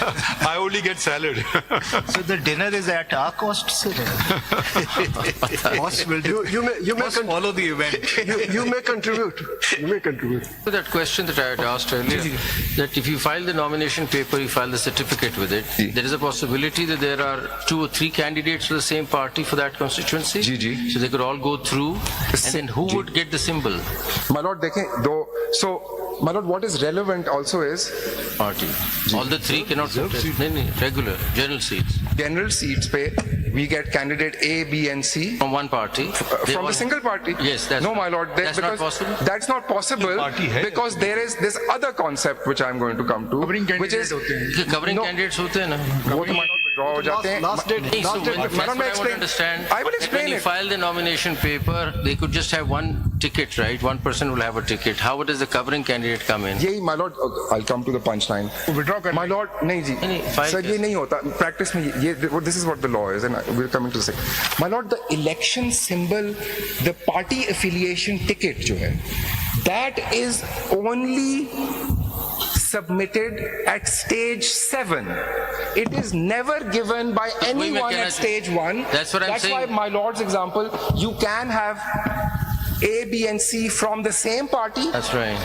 I only get salad. So the dinner is at our cost, sir. Boss will do. You may Follow the event. you may contribute. You may contribute. To that question that I had asked earlier, that if you file the nomination paper, you file the certificate with it, there is a possibility that there are 2 or 3 candidates for the same party for that constituency. So they could all go through, and then who would get the symbol? My lord, my lord, what is relevant also is Party. All the 3 cannot contest. No, regular, general seats. general seats pe we get candidate A, B and C From one party. They from all- the single party. Yes, that's no, my lord. that's not because possible? That's not possible Party hai. because there is this other concept which I am going to come to, which is Covering No. candidates hote hain na. वो तो my lord withdraw हो जाते हैं. Last date. Hey, so Last date. when- Madam, that's what I want to explain. understand. I will That explain when you it. file the nomination paper, they could just have one ticket, right? One person will have a ticket. How does the covering candidate come in? यही my lord, I'll come to the punchline. Withdraw करना. My lord, नहीं जी, नहीं, file sir ये कैसे? नहीं होता. Practice में ये this is what the law is, and we're coming to the second. My lord, the election symbol, the party affiliation ticket जो है, that is only submitted at stage 7. It is never given by anyone at stage 1. That's what I'm That's saying. why my lord's example, you can have A, B and C from the same party. That's right.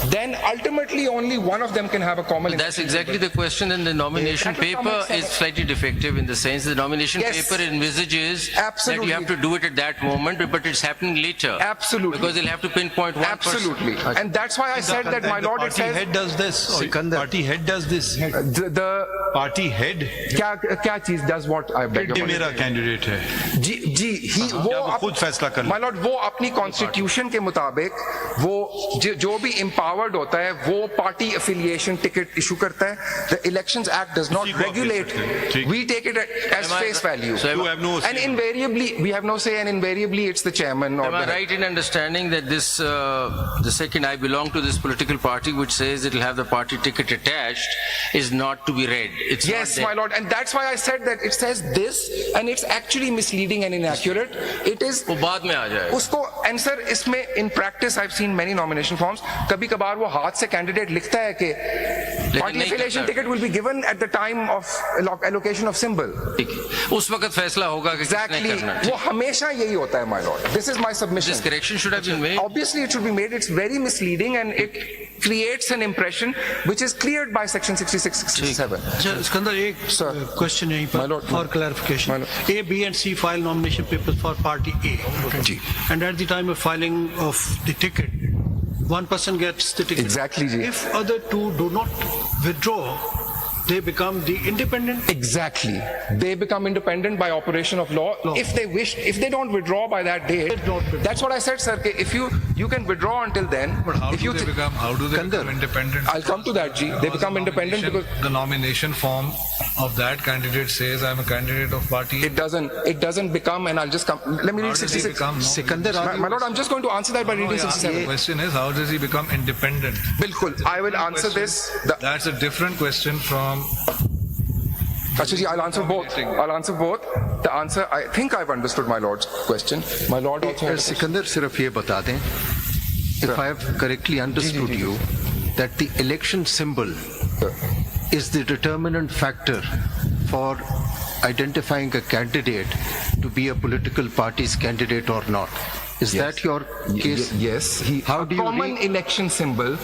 Then ultimately only one of them can have a common. That's exactly the question. Then the nomination That will come paper at is 7. slightly defective in the sense the nomination Yes. paper envisages that Absolutely. you have to do it at that moment, but it's happening later. Absolutely. Because they'll have to pinpoint one Absolutely. person. And that's why I said that, my lord, it Party says head does this. Sikandar. Party head does this. the Party head. क्या चीज does what I beg ये your मेरा pardon. Candidate है. जी ही क्या वो खुद फैसला कर ले? My lord, वो अपनी कॉन्स्टिट्यूशन के मुताबिक वो जो भी empowered होता है वो पार्टी affiliation ticket issue करता है. The Elections Act does not उसी को आप दे regulate. सकते हैं. ठीक. We take it as Am I- face value. So am You I- have no And say. invariably, we have no say, and invariably it's the chairman or Am I the right in understanding that this, the second I belong to this political party which says it will have the party ticket attached is not to be read? It's Yes, not my lord, and that's why I said that it says this, and it's actually misleading and inaccurate. It is वो बाद में आ जाएगा. उसको answer इसमें in practice I've seen many nomination forms. कभी कभार वो हाथ से कैंडिडेट लिखता है कि party नहीं affiliation करता. ticket will be given at the time of allocation of symbol. ठीक है. उस वक्त फैसला होगा कि किसने Exactly. करना. वो हमेशा यही होता है, my lord. This is my submission. This correction should have been made. Obviously, it should be made. It's very misleading, and it creates an impression which is cleared by section 66, 67. अच्छा सिकंदर एक Sir. Question यहीं My पर lord, for my clarification lord. A, B and C file nomination papers for party A. जी. And at the time of filing of the ticket, one person gets the ticket. Exactly, जी. If other two do not withdraw, they become the independent. Exactly. They become independent by operation of law. If they wish, if they don't withdraw by that date, They don't withdraw. that's what I said, sir. कि If you can withdraw until then. But how if do you they become? How do they become independent? I'll come to that, G. They become independent because the nomination form of that candidate says I'm a candidate of party. it doesn't become. And I'll just come. Let me How read does he 66. become? Sikandar, My lord, I'm just going to answer that by reading The 67. question is how does he become independent? Bilkul. I will answer this. That's a different question from. Actually, जी, I'll answer both. I'll answer both. The answer, I think I've understood my lord's question. My lord also has a question. Sikandar सिर्फ ये बता दें, if I have correctly understood you, that the election symbol is the determinant factor for identifying a candidate to be a political party's candidate or not. Is that your case? Yes. How do you common election symbol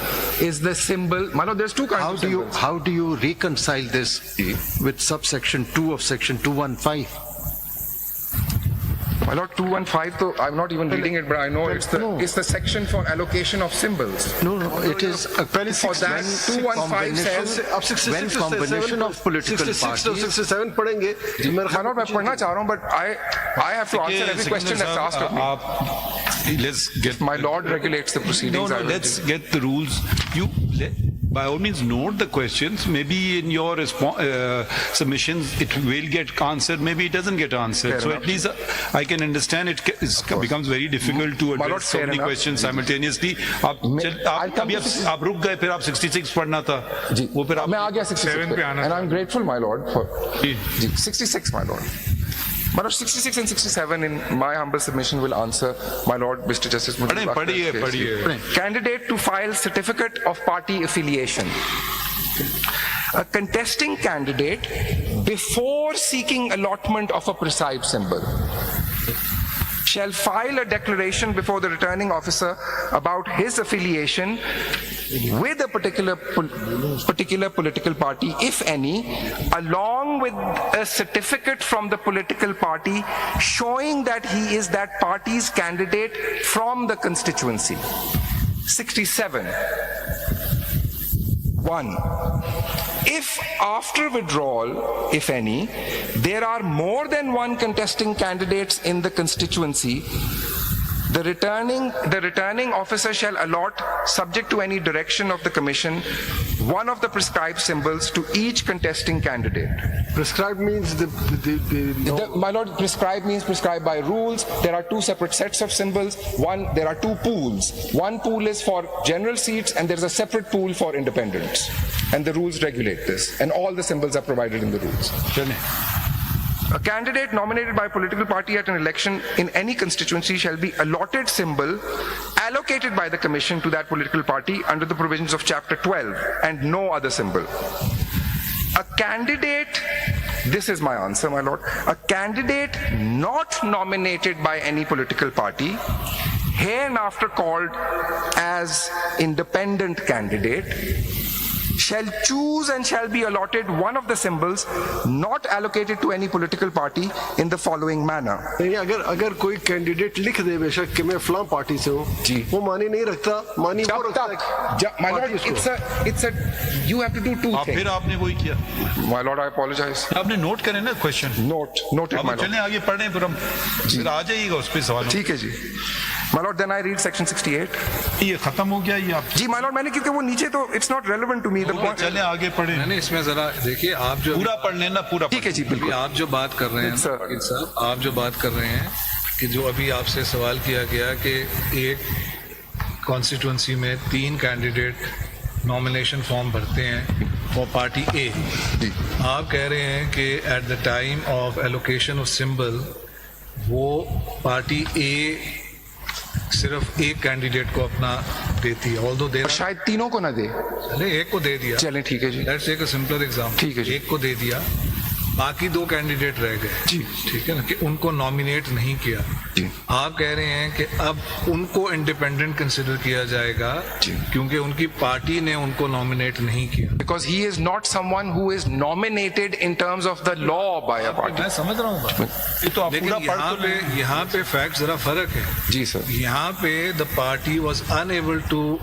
is the symbol. My lord, there's two kinds of symbols. How do you reconcile this with subsection 2 of section 215? My lord, 215. So I'm not even reading it, but I know it's the section for allocation of symbols. No, it is a For that, 215 says. अब 66 when to combination 67 of political 66 to parties 67 पढ़ेंगे. My lord, मैं पढ़ना चाह रहा हूँ, but I have to answer every question that's asked of me. Let's get. My lord regulates the proceedings. I will Let's do. get the rules. By all means, note the questions. Maybe in your submissions, it will get answered. Maybe it doesn't get answered. Fair So enough. at least I can understand it becomes very difficult to My lord, address so fair many enough. questions simultaneously. I'll come अभी to आप रुक गए, फिर आप 66 पढ़ना था. जी, वो फिर आप मैं आ गया 66 7 पे. पे आना And था. I'm grateful, my lord, for ji. Ji, 66, my lord. My lord, 66 and 67 in my humble submission will answer my lord, Mr. Justice Mujib Akhtar's पढ़िए, case. पढ़िए. Candidate to file certificate of party affiliation. a contesting candidate before seeking allotment of a prescribed symbol shall file a declaration before the returning officer about his affiliation with a particular political party, if any, along with a certificate from the political party showing that he is that party's candidate from the constituency. 67. 1. If after withdrawal, if any, there are more than one contesting candidates in the constituency, the returning officer shall allot, subject to any direction of the commission, one of the prescribed symbols to each contesting candidate. Prescribed means My lord, prescribed means prescribed by rules. There are two separate sets of symbols. There are two pools. One pool is for general seats and there's a separate pool for independents. And the rules regulate this. And all the symbols are provided in the rules. A candidate nominated by a political party at an election in any constituency shall be allotted symbol allocated by the commission to that political party under the provisions of chapter 12 and no other symbol. A candidate, this is my answer, my lord, a candidate not nominated by any political party, hereinafter called as independent candidate, shall choose and shall be allotted one of the symbols not allocated to any political party in the following manner. नहीं, अगर कोई candidate लिख दे बेशक कि मैं फलां party से हूँ, वो मानी नहीं रखता, मानी वो रखता है। My lord, it's a you have to do two things. फिर आपने वही किया, My lord, I apologize. आपने नोट करें ना क्वेश्चन। Note it, my अब lord. चलें आगे पढ़ें, फिर हम फिर आ जाइएगा उस पे सवाल। ठीक है जी. My lord, then I read section 68. ये खत्म हो गया ये आप जी my lord, मैंने क्योंकि वो नीचे तो it's not relevant to me. The point. चलें आगे पढ़ें, नहीं इसमें जरा देखिए आप जो पूरा पढ़ लेना, पूरा ठीक है जी, अभी बिल्कुल. आप जो बात कर रहे हैं Sir. वकील साहब, आप जो बात कर रहे हैं कि जो अभी आपसे सवाल किया गया कि एक कॉन्स्टिट्यूंसी में 3 कैंडिडेट नॉमिनेशन फॉर्म भरते हैं फॉर पार्टी ए, आप कह रहे हैं कि at the time of allocation of symbol वो पार्टी ए सिर्फ एक कैंडिडेट को अपना देती है, ऑल्दो दे शायद तीनों को ना दे. चले एक को दे दिया, चलें ठीक है जी. Let's take a simpler example, ठीक है जी. एक को दे दिया, बाकी 2 कैंडिडेट रह गए जी. ठीक है ना, कि उनको नॉमिनेट नहीं किया जी. आप कह रहे हैं कि अब उनको इंडिपेंडेंट कंसिडर किया जाएगा जी. क्योंकि उनकी पार्टी ने उनको नॉमिनेट नहीं किया. Because he is not someone who is nominated in terms of the law by a party. मैं समझ रहा हूँ बात, ये तो आप लेकिन पूरा पढ़ तो यहाँ पे फैक्ट जरा फर्क है. जी सर. यहाँ पे the party was unable to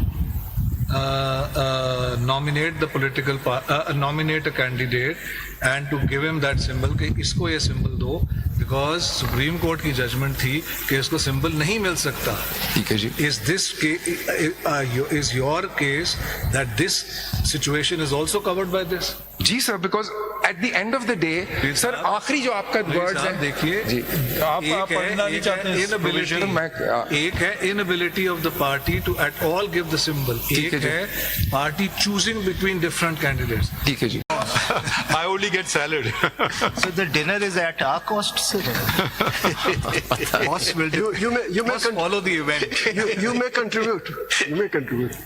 nominate the political nominate a candidate and to give him that symbol कि इसको ये symbol दो, because सुप्रीम कोर्ट की जजमेंट थी कि इसको symbol नहीं मिल सकता. ठीक है जी. Is your case that this situation is also covered by this? जी sir, because at the end of the day, sir आखिरी जो आपका वर्ड्स है, देखिए जी. आप पढ़ना नहीं चाहते हैं इस inability, एक है inability of the party to at all give the symbol, एक है party choosing between different candidates. ठीक है जी. I only get salad. So the dinner is at our cost, sir. Boss will do. You may Boss follow the event. you may contribute. You may contribute.